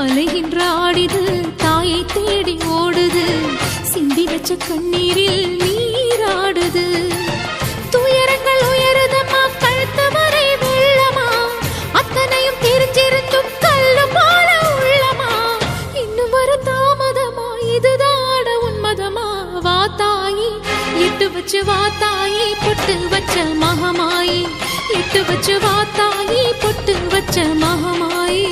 அலைகின்ற ஆடிது தாயை தேடி ஓடுது சிந்தி வச்ச கண்ணீரில் நீராடுது துயரங்கள் உயருதம்மா கழுத்து வரை வெள்ளமா அத்தனையும் தெரிஞ்சிருந்தும் கல்லு போல உள்ளமா இன்னும் வர தாமதமா இதுதாட உன்மதமா வா தாயி எட்டு வச்சு வா தாயி பொட்டு வச்ச மகமாயி எட்டு வச்சு வா தாயி பொட்டு வச்ச மகமாயி